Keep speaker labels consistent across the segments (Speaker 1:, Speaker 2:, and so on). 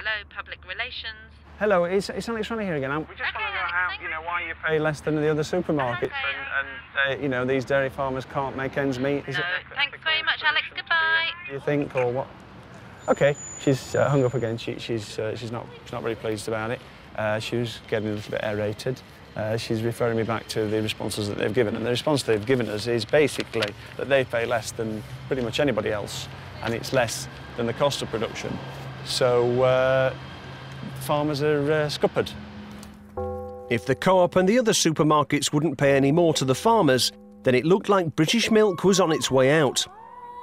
Speaker 1: Hello, public relations.
Speaker 2: Hello, it's Alex Riley here again. We just want to know how, why you pay less than the other supermarkets and you know, these dairy farmers can't make ends meet.
Speaker 1: No, thanks very much, Alex. Goodbye.
Speaker 2: Do you think, or what? OK, she's hung up again. She's not very pleased about it. She was getting a little bit aerated. She's referring me back to the responses that they've given, and the response they've given us is basically that they pay less than pretty much anybody else, and it's less than the cost of production. So farmers are scuppered.
Speaker 3: If the co-op and the other supermarkets wouldn't pay any more to the farmers, then it looked like British milk was on its way out.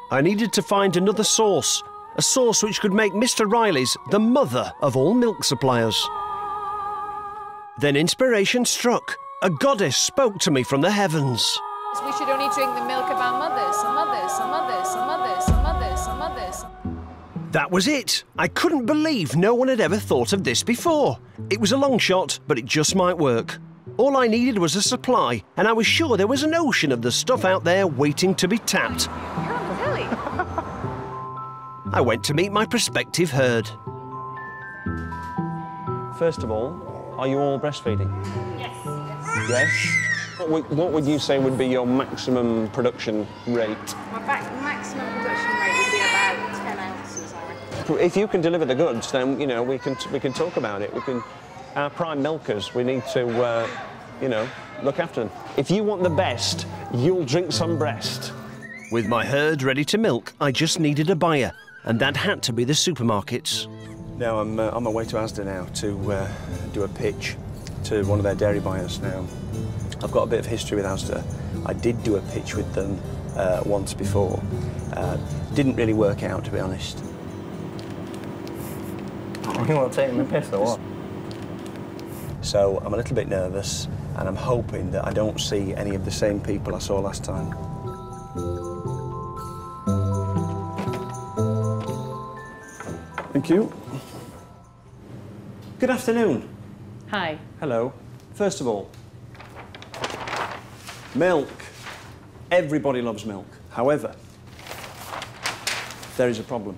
Speaker 3: I needed to find another source, a source which could make Mr. Riley's the mother of all milk suppliers. Then inspiration struck. A goddess spoke to me from the heavens.
Speaker 4: We should only drink the milk of our mothers, and mothers, and mothers, and mothers, and mothers, and mothers.
Speaker 3: That was it. I couldn't believe no one had ever thought of this before. It was a long shot, but it just might work. All I needed was a supply, and I was sure there was an ocean of the stuff out there waiting to be tapped.
Speaker 4: You're on the telly.
Speaker 3: I went to meet my prospective herd.
Speaker 2: First of all, are you all breastfeeding?
Speaker 4: Yes.
Speaker 2: Yes? What would you say would be your maximum production rate?
Speaker 5: My maximum production rate would be about 10 ounces, I reckon.
Speaker 2: If you can deliver the goods, then, we can talk about it. Our prime milkers, we need to, look after them. If you want the best, you'll drink some breast.
Speaker 3: With my herd ready to milk, I just needed a buyer, and that had to be the supermarkets.
Speaker 2: Now, I'm on my way to Asda now to do a pitch to one of their dairy buyers. Now, I've got a bit of history with Asda. I did do a pitch with them once before. Didn't really work out, to be honest.
Speaker 6: You want to take me piss or what?
Speaker 2: So I'm a little bit nervous, and I'm hoping that I don't see any of the same people I saw last time. Thank you. Good afternoon.
Speaker 4: Hi.
Speaker 2: Hello. First of all, milk. Everybody loves milk. However, there is a problem.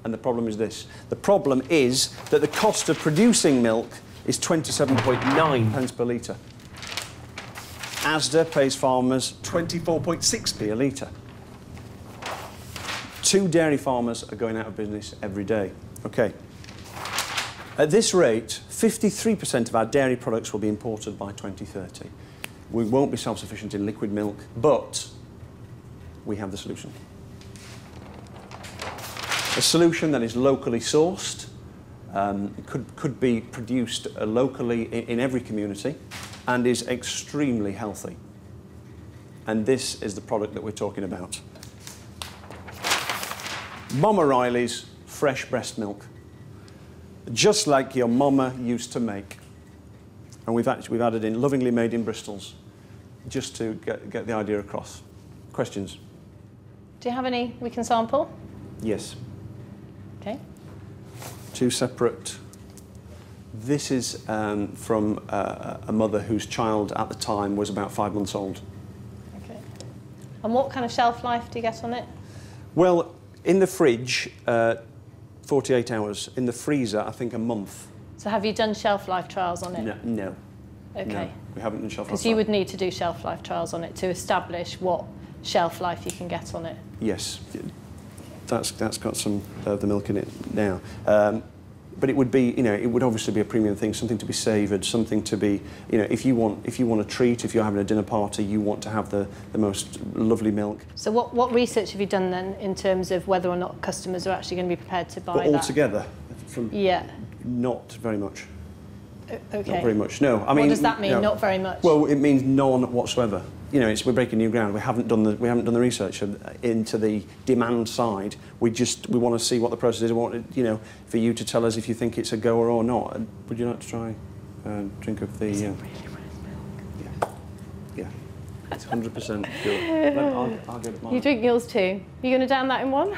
Speaker 2: And the problem is this. The problem is that the cost of producing milk is 27.9 pence per litre. Asda pays farmers 24.6p a litre. 2 dairy farmers are going out of business every day. OK. At this rate, 53% of our dairy products will be imported by 2030. We won't be self-sufficient in liquid milk, but we have the solution. A solution that is locally sourced, could be produced locally in every community, and is extremely healthy. And this is the product that we're talking about. Mama Riley's fresh breast milk. Just like your mama used to make. And we've added in lovingly made in Bristol's, just to get the idea across. Questions?
Speaker 4: Do you have any we can sample?
Speaker 2: Yes.
Speaker 4: OK.
Speaker 2: 2 separate. This is from a mother whose child at the time was about 5 months old.
Speaker 4: OK. And what kind of shelf life do you get on it?
Speaker 2: Well, in the fridge, 48 hours. In the freezer, I think a month.
Speaker 4: So have you done shelf life trials on it?
Speaker 2: No.
Speaker 4: OK.
Speaker 2: No, we haven't done shelf life.
Speaker 4: Because you would need to do shelf life trials on it to establish what shelf life you can get on it.
Speaker 2: Yes. That's got some of the milk in it now. But it would be, it would obviously be a premium thing, something to be savoured, something to be, if you want a treat, if you're having a dinner party, you want to have the most lovely milk.
Speaker 4: So what research have you done then in terms of whether or not customers are actually going to be prepared to buy
Speaker 2: but
Speaker 4: that?
Speaker 2: Altogether?
Speaker 4: Yeah.
Speaker 2: Not very much.
Speaker 4: OK.
Speaker 2: Not very much, no. I mean,
Speaker 4: what does that mean, not very much?
Speaker 2: Well, it means none whatsoever. We're breaking new ground. We haven't done the research into the demand side. We want to see what the process is. We want, for you to tell us if you think it's a goer or not. Would you like to try drink of the?
Speaker 4: Is it really red milk?
Speaker 2: Yeah. It's 100% pure. I'll get mine.
Speaker 4: You drink yours too. You going to down that in one?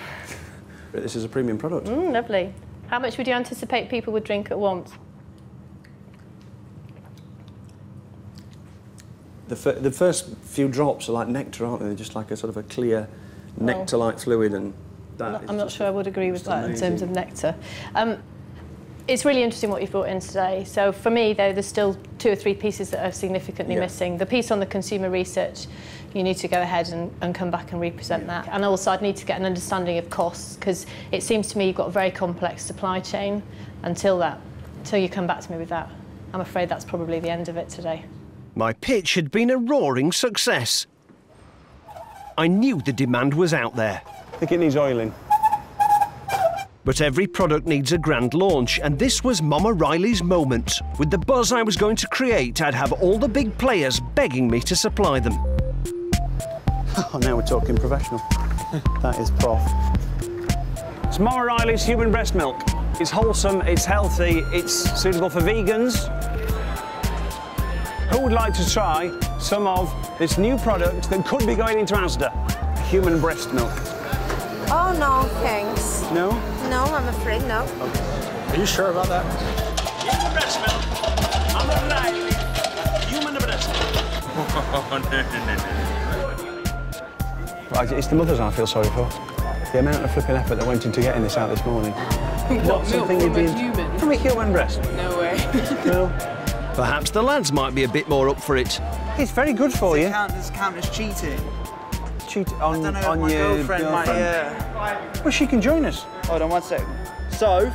Speaker 2: But this is a premium product.
Speaker 4: Lovely. How much would you anticipate people would drink at once?
Speaker 2: The first few drops are like nectar, aren't they? They're just like a sort of a clear nectar-like fluid, and that
Speaker 4: I'm not sure I would agree with that amazing. In terms of nectar.
Speaker 7: It's really interesting what you've brought in today. So for me, though, there's still 2 or 3 pieces that are significantly missing. The piece on the consumer research, you need to go ahead and come back and represent that. And also I'd need to get an understanding of costs, because it seems to me you've got a very complex supply chain. Until you come back to me with that, I'm afraid that's probably the end of it today.
Speaker 3: My pitch had been a roaring success. I knew the demand was out there.
Speaker 2: I think it needs oiling.
Speaker 3: But every product needs a grand launch, and this was Mama Riley's moment. With the buzz I was going to create, I'd have all the big players begging me to supply them.
Speaker 2: Oh, now we're talking professional. That is prof. It's Mama Riley's human breast milk. It's wholesome, it's healthy, it's suitable for vegans. Who would like to try some of this new product that could be going into Asda? Human breast milk.
Speaker 5: Oh, no, thanks.
Speaker 2: No?
Speaker 5: No, I'm afraid no.
Speaker 6: Are you sure about that?
Speaker 3: Human breast milk. Mama Riley. Human breast milk.
Speaker 2: Right, it's the mothers I feel sorry for. The amount of flipping effort that went into getting this out this morning.
Speaker 8: What, milk from a human?
Speaker 2: From a human breast.
Speaker 8: No way.
Speaker 2: No.
Speaker 3: Perhaps the lads might be a bit more up for it.
Speaker 2: It's very good for you.
Speaker 9: Does it count as cheating?
Speaker 2: Cheat on,
Speaker 9: I don't know,
Speaker 2: on
Speaker 9: my
Speaker 2: your
Speaker 9: girlfriend might,
Speaker 2: Well, she can join us.
Speaker 9: Hold on 1 second. So,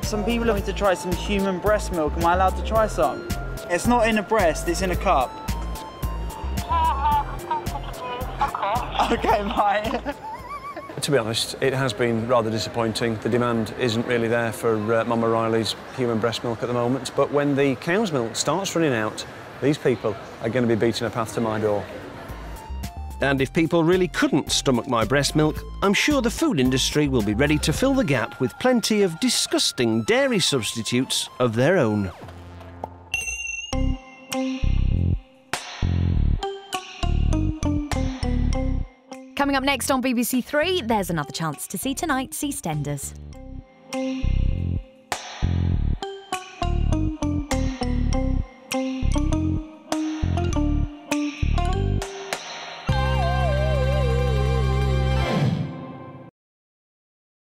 Speaker 9: some people want me to try some human breast milk. Am I allowed to try some? It's not in a breast, it's in a cup. Okay, mate.
Speaker 2: To be honest, it has been rather disappointing. The demand isn't really there for Mama Riley's human breast milk at the moment. But when the cow's milk starts running out, these people are going to be beating a path to my door.
Speaker 3: And if people really couldn't stomach my breast milk, I'm sure the food industry will be ready to fill the gap with plenty of disgusting dairy substitutes of their own.
Speaker 10: Coming up next on BBC Three, there's another chance to see tonight's EastEnders.